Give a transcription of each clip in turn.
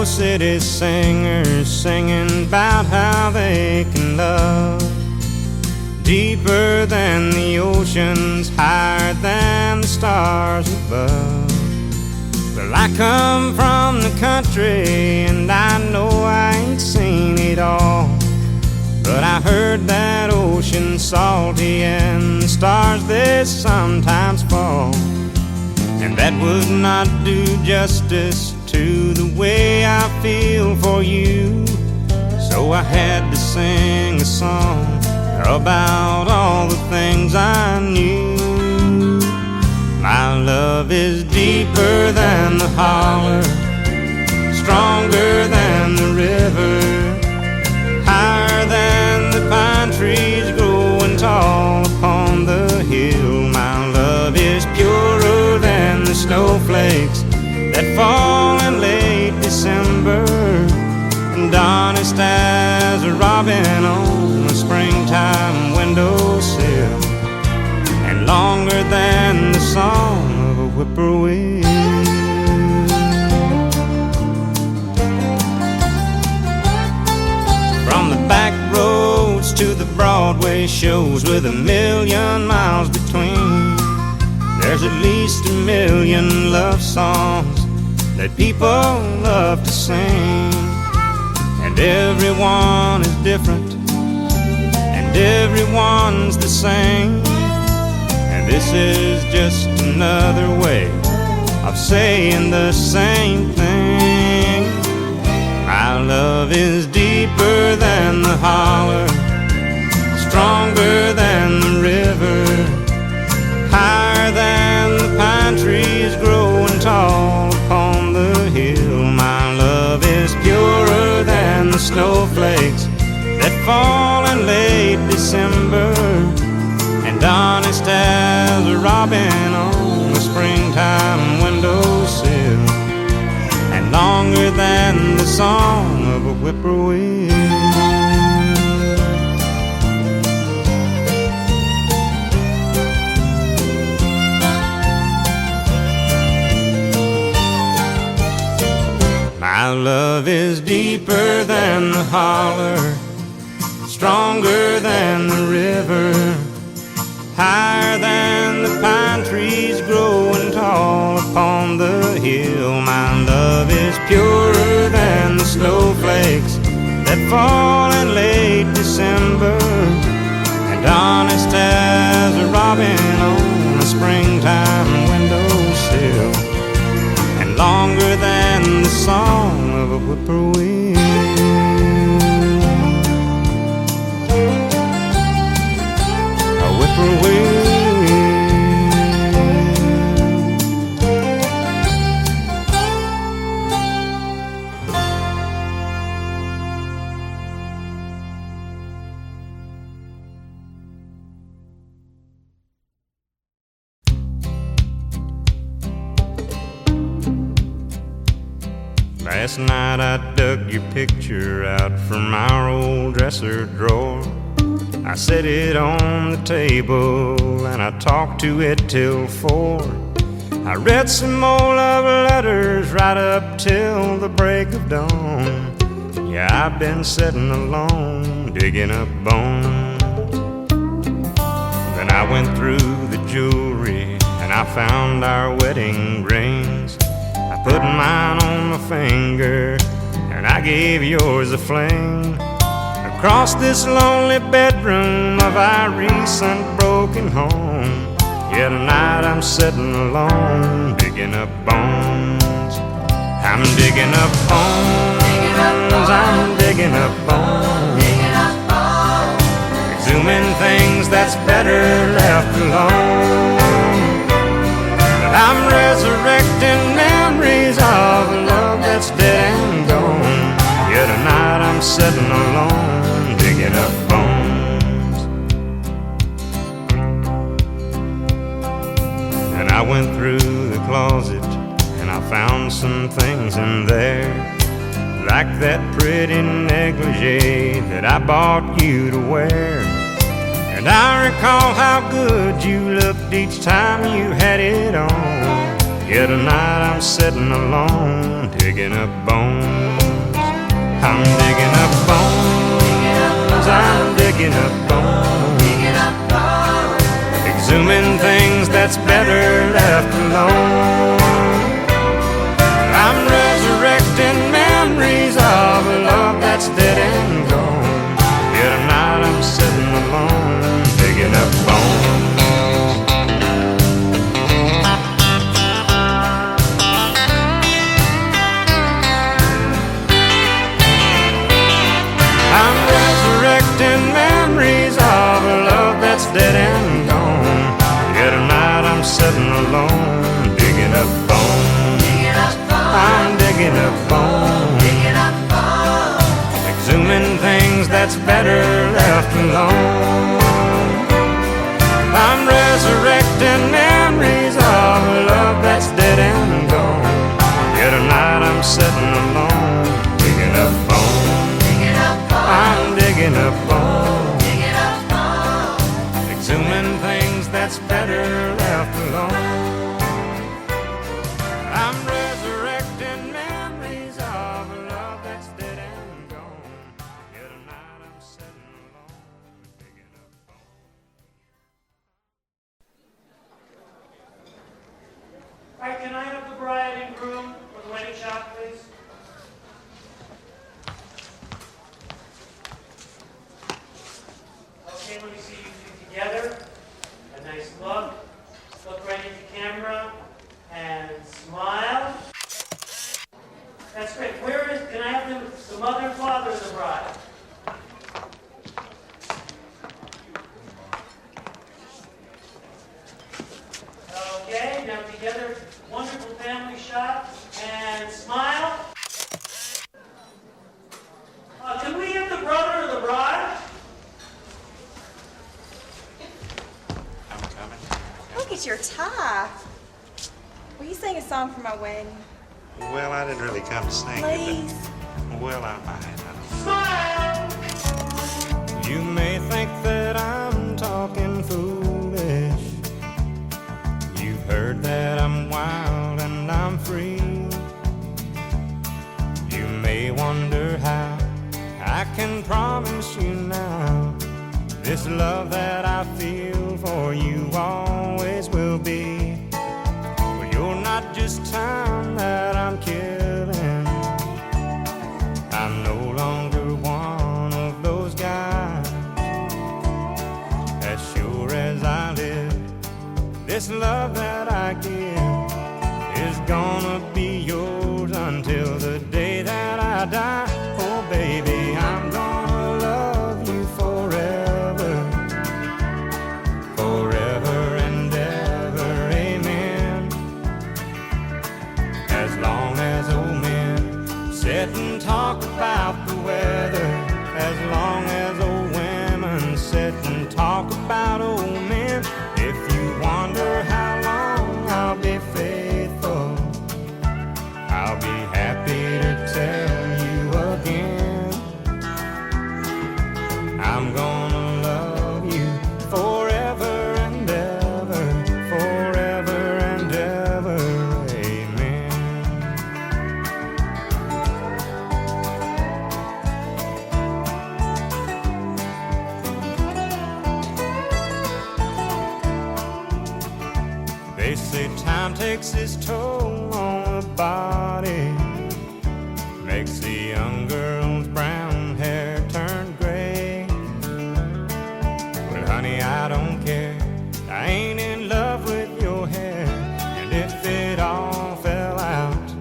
know city singers singing about how they can love deeper than the oceans, higher than the stars above. Well, I come from the country and I know I ain't seen it all, but I heard that ocean salty and the stars they sometimes fall, and that would not do justice to the way I feel for you. So I had to sing a song about all the things I knew. My love is deeper than the holler, stronger than the river, higher than the pine trees growing tall upon the hill. My love is purer than the snowflakes that fall in late December, and honest as a robin on a springtime windowsill, and longer than the song of a whippoorwill. From the back roads to the Broadway shows with 1,000,000 miles between, there's at least 1,000,000 love songs that people love to sing. And everyone is different, and everyone's the same, and this is just another way of saying the same thing. My love is deeper than the holler, stronger than the river, higher than the pine trees growing tall upon the hill. My love is purer than the snowflakes that fall in late December, and honest as a robin on a springtime windowsill, and longer than the song of a whippoorwill. My love is deeper than the holler, stronger than the river, higher than the pine trees growing tall upon the hill. My love is purer than the snowflakes that fall in late December, and honest as a robin on a springtime windowsill, and longer than the song of a whippoorwill. A whippoorwill. Last night I dug your picture out from our old dresser drawer. I set it on the table and I talked to it till 4. I read some old love letters right up till the break of dawn. Yeah, I've been sitting alone, digging up bones. Then I went through the jewelry and I found our wedding rings. I put mine on my finger and I gave yours a fling. Across this lonely bedroom of our recent broken home, yeah, tonight I'm sitting alone, digging up bones. I'm digging up bones, I'm digging up bones, exhuming things that's better left alone. But I'm resurrecting memories of a love that's dead and gone. Yeah, tonight I'm sitting alone, digging up bones. And I went through the closet and I found some things in there, like that pretty negligee that I bought you to wear. And I recall how good you looked each time you had it on. Yeah, tonight I'm sitting alone, digging up bones. digging up bones, exhuming things that's better left alone. I'm resurrecting memories of a love that's dead and gone. Yet tonight I'm sitting alone, digging up bones. I'm resurrecting memories of a love that's dead and gone. Yet tonight I'm sitting alone, digging up bones. I'm digging up bones, exhuming things that's better left alone. I'm resurrecting memories of a love that's dead and gone. Yet tonight I'm sitting alone, digging up bones. I'm digging up bones, exhuming things that's better left alone. I'm resurrecting memories of a love that's dead and gone. Yet tonight I'm sitting alone, digging up bones. All right, can I have the bride and groom for the wedding shot, please? Okay, let me see you two together. A nice look. Look right into camera and smile. That's great. Can I have the mother and father of the bride? Okay, now together, wonderful family shot and smile. Can we have the brother of the bride? I'm coming. Look at your tie. Will you sing a song for my wedding? Well, I didn't really come to sing. Please. Well, I might. Smile! You may think that I'm talking foolish. You've heard that I'm wild and I'm free. You may wonder how I can promise you now this love that I feel for you always will be. Well, you're not just time that I'm killing. I'm no longer one of those guys. As sure as I live, this love that I give is gonna be yours until the day that I die. Oh baby, I'm gonna love you forever, forever and ever, amen. As long as old men sit and talk about the weather, as long as old women sit and talk about old men. If you wonder how long I'll be faithful, I'll be happy to tell you again. I'm gonna love you forever and ever, forever and ever, amen. They say time takes its toll on the body, makes the young girl's brown hair turn gray. Well, honey, I don't care. I ain't in love with your hair. And if it all fell out,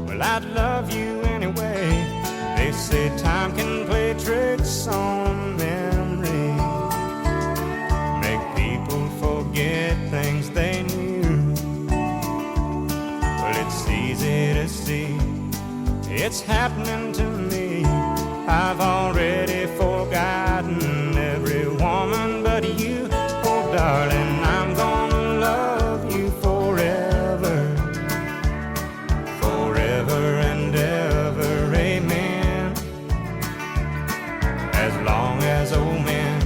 well, I'd love you anyway. They say time can play tricks on memory, make people forget things they knew. It's easy to see, it's happening to me. I've already forgotten every woman but you. Oh darling, I'm gonna love you forever, forever and ever, amen. As long as old men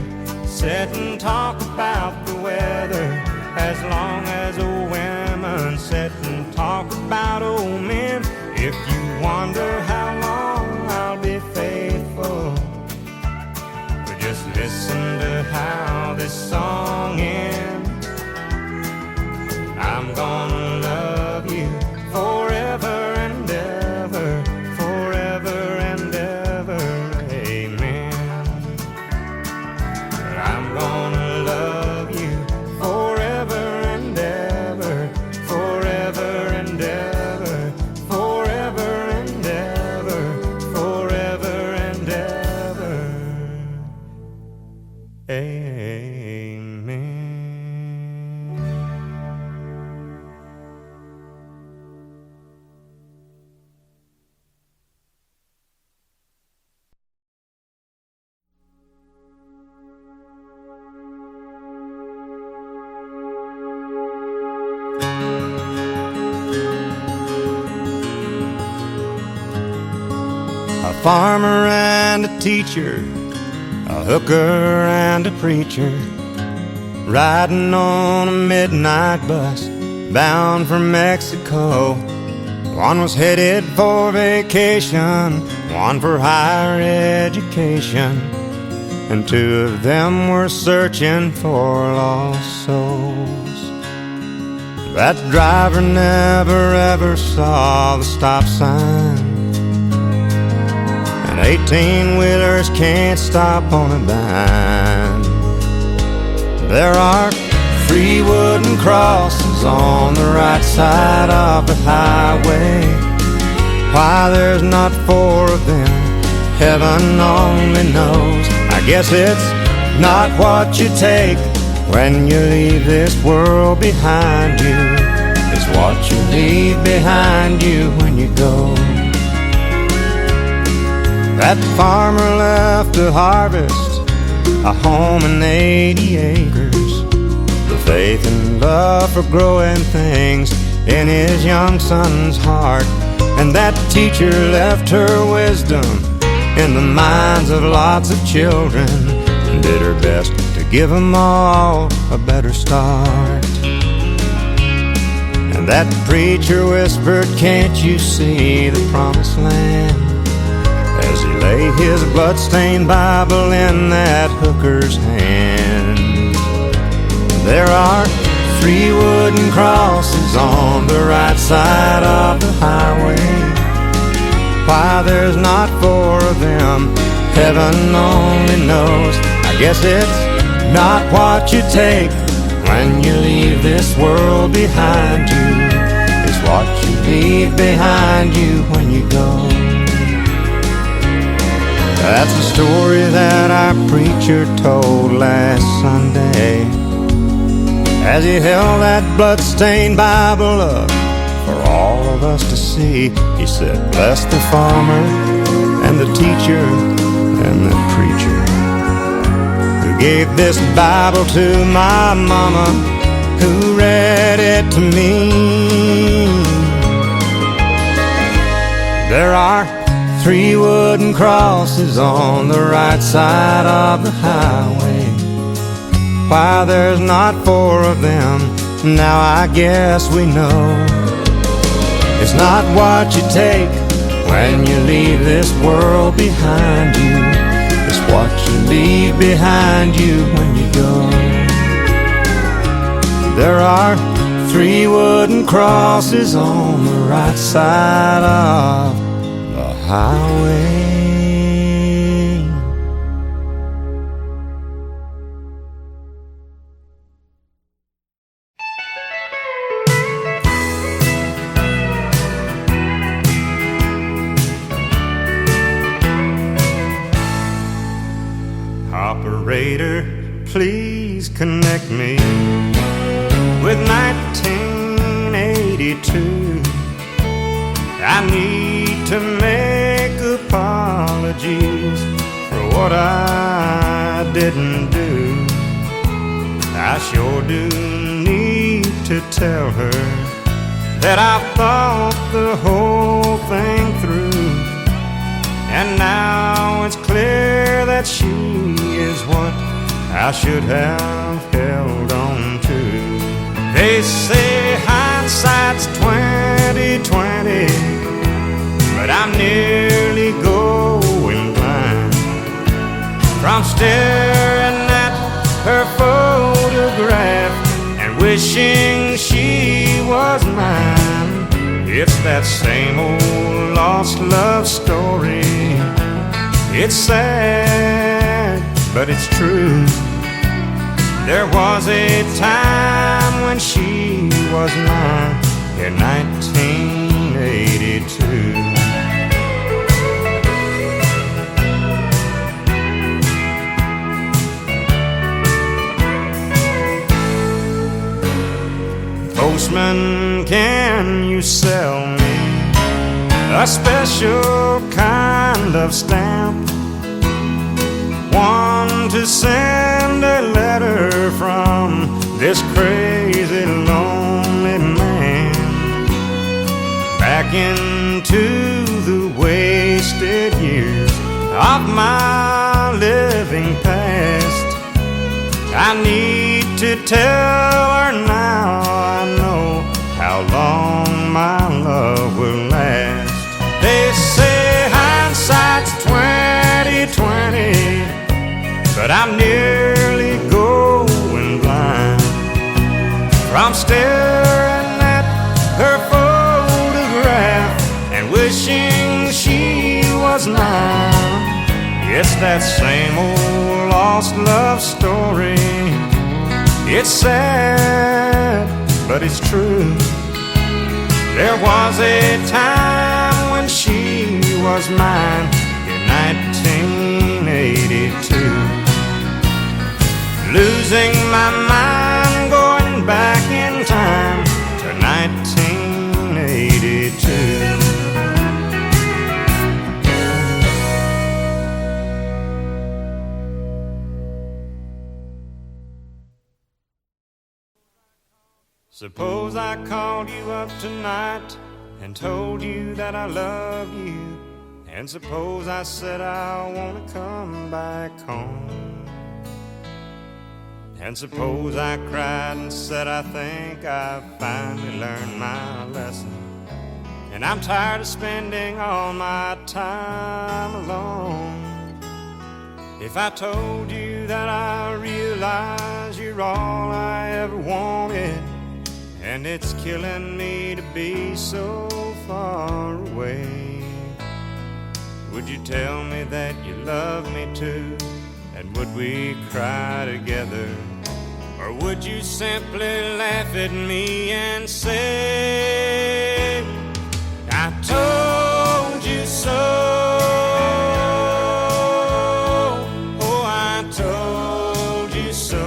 sit and talk about the weather, as long as old women sit and talk about old men. If you wonder how long I'll be faithful, A farmer and a teacher, a hooker and a preacher, riding on a midnight bus bound for Mexico. One was headed for vacation, one for higher education, and two of them were searching for lost souls. That driver never ever saw the stop sign, and 18-wheelers can't stop on a dime. There are 3 wooden crosses on the right side of the highway. Why there's not 4 of them, heaven only knows. I guess it's not what you take when you leave this world behind you. It's what you leave behind you when you go. That farmer left to harvest a home and 80 acres, the faith and love for growing things in his young son's heart. And that teacher left her wisdom in the minds of lots of children, and did her best to give them all a better start. And that preacher whispered, "Can't you see the promised land?" as he lay his blood-stained Bible in that hooker's hand. There are 3 wooden crosses on the right side of the highway. Why there's not 4 of them, heaven only knows. I guess it's not what you take when you leave this world behind you. It's what you leave behind you when you go. That's the story that our preacher told last Sunday as he held that blood-stained Bible up for all of us to see. He said, "Bless the farmer and the teacher and the preacher who gave this Bible to my mama, who read it to me." There are 3 wooden crosses on the right side of the highway. Why there's not 4 of them, now I guess we know. It's not what you take when you leave this world behind you. It's what you leave behind you when you go. There are 3 wooden crosses on the right side of the highway. Operator, please connect me with 1982. I need to make apologies for what I didn't do. I sure do need to tell her that I've thought the whole thing through, and now it's clear that she is what I should have held on to. They say hindsight's 20/20, but I'm nearly going blind from staring at her photograph and wishing she was mine. It's that same old lost love story. It's sad, but it's true. There was a time when she was mine in 1982. Postman, can you sell me a special kind of stamp? One to send a letter from this crazy lonely man back into the waste wasted years of my living past. I need to tell her now I know how long my love will last. They say hindsight's 20/20, but I'm nearly going blind from staring at her photograph and wishing she was mine. It's that same old lost love story. It's sad, but it's true. There was a time when she was mine in 1982. Losing my mind, going back in time to 1982. Suppose I called you up tonight and told you that I love you, and suppose I said I want to come back home, and suppose I cried and said I think I've finally learned my lesson, and I'm tired of spending all my time alone. If I told you that I realize you're all I ever wanted, and it's killing me to be so far away, would you tell me that you love me too? And would we cry together? Or would you simply laugh at me and say, I told you so? Oh, I told you so.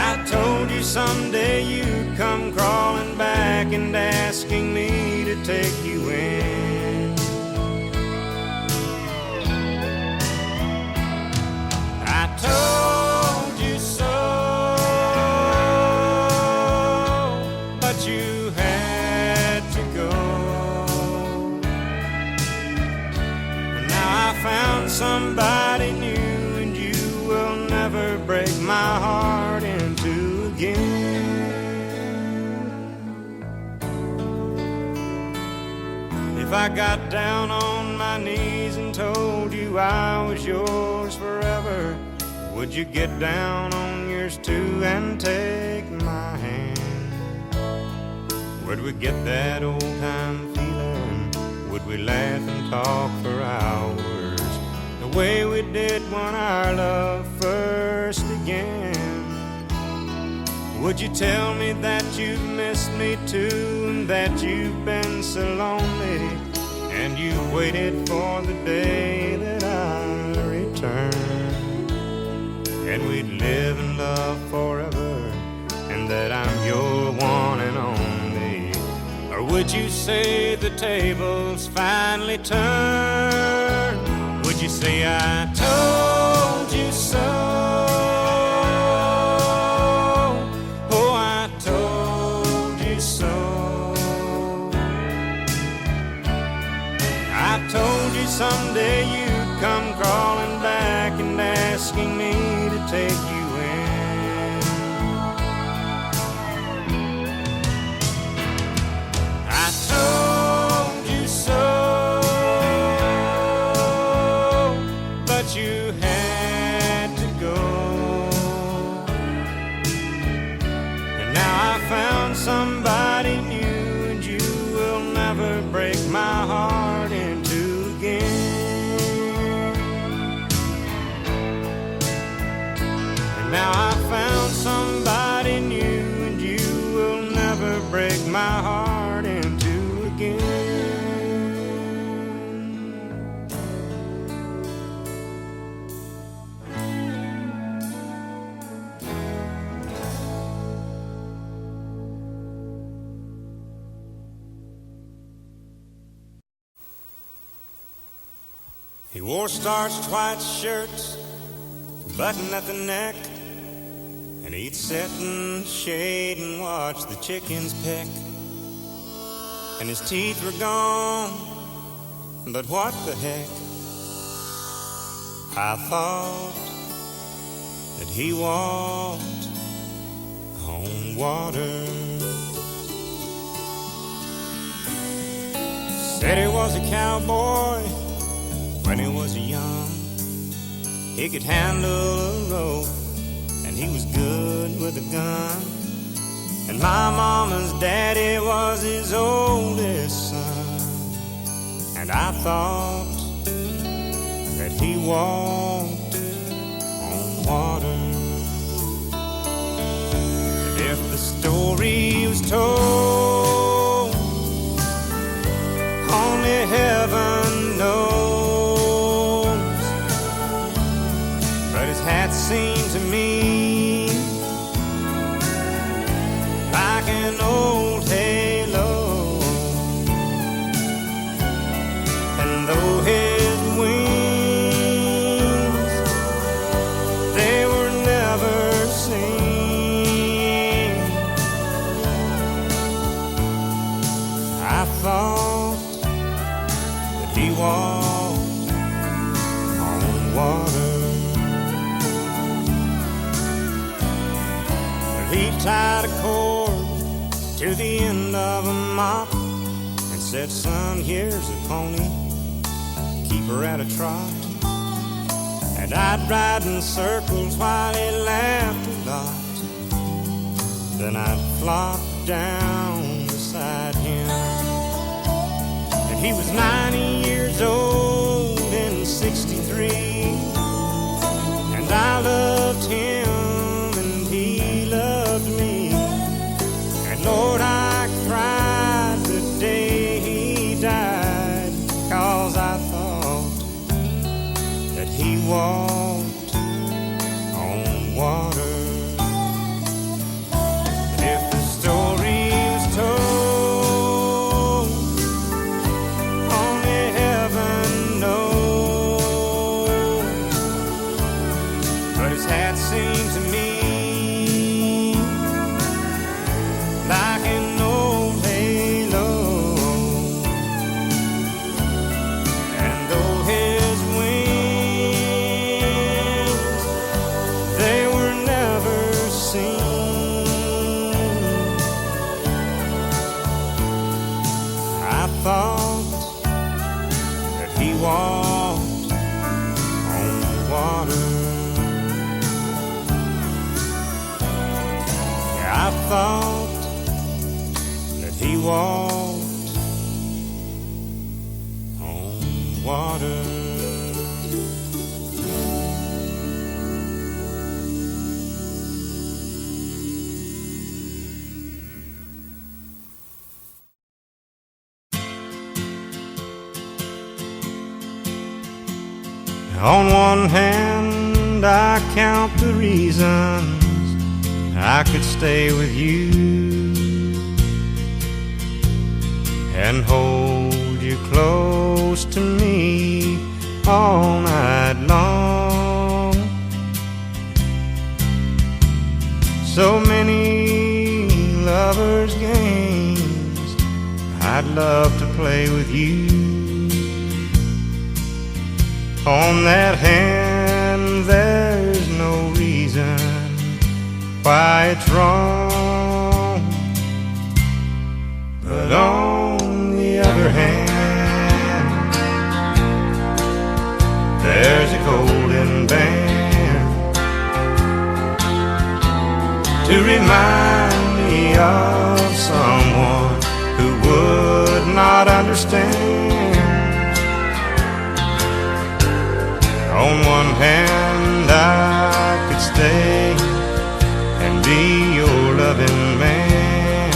I told you someday you'd come crawling back and asking me to take you in. I told you so, but you had to go. And now I found somebody new, and you will never break my heart in two again. If I got down on my knees and told you I was yours forever, would you get down on yours too and take my hand? Would we get that old time feeling? Would we laugh and talk for hours the way we did when our love first began? Would you tell me that you've missed me too, and that you've been so lonely, and you waited for the day that I return, and we'd live in love forever, and that I'm your one and only? Or would you say the tables finally turned? Would you say I told you so? Oh, I told you so. I told you someday you'd come crawling back and asking me to take you in. I told you so, but you had to go. And now I found somebody new, and you will never break my heart in two again. And now I found somebody new, and you will never break my heart in two again. He wore starched white shirts, button at the neck, and he'd sit in the shade and watch the chickens peck. and his teeth were gone. But what the heck? I thought that he walked on water. Said he was a cowboy when he was young. He could handle a rope and he was good with a gun. And my mama's daddy was his oldest son. And I thought that he walked on water. And if the story was told, only heaven knows. But his hat seemed to me like an old halo, and though his wings, they were never seen, I thought that he walked on water. He tied a cord to the end of a mop and said, son, here's a pony, keep her at a trot. And I'd ride in circles while he laughed a lot. Then I'd flop down beside him. And he was 90 years old in 63, and I loved him and he loved me. And Lord, I cried the day he died, 'cause I thought that he walked on water. And if the story was told, only heaven knows. But his hat seemed to me like an old halo, and though his wings, they were never seen, I thought that he walked on water. Yeah, I thought he walked on water. On one hand, I count the reasons I could stay with you and hold you close to me all night long. So many lovers' games I'd love to play with you. On that hand, there's no reason why it's wrong, but on the other hand, there's a golden band to remind me of someone who would not understand. On one hand, I could stay and be your loving man,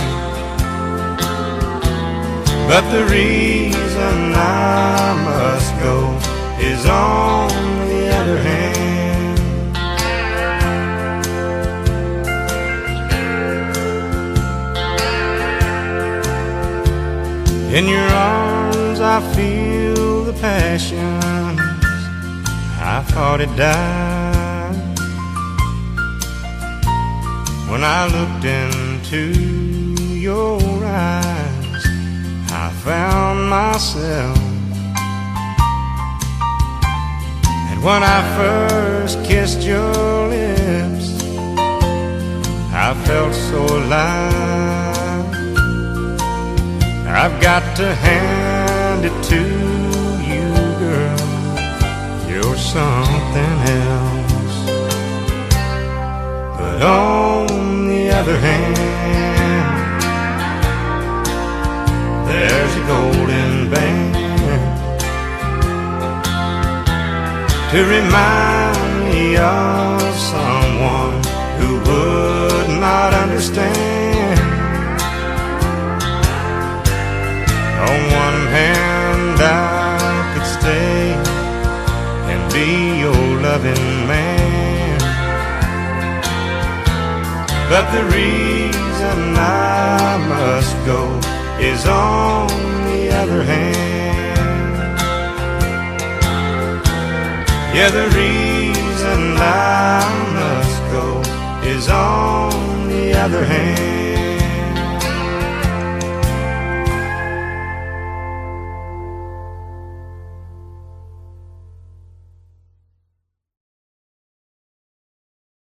but the reason I must go is on the other hand. In your arms I feel the passions I thought it died when I looked into your eyes. I found myself. And when I first kissed your lips, I felt so alive. I've got to hand it to you, girl, you're something else. But on the other hand, there's a golden band to remind me of someone who would not understand. On one hand, I could stay and be your loving man, but the reason I must go is on the other hand. Yeah, the reason I must go is on the other hand.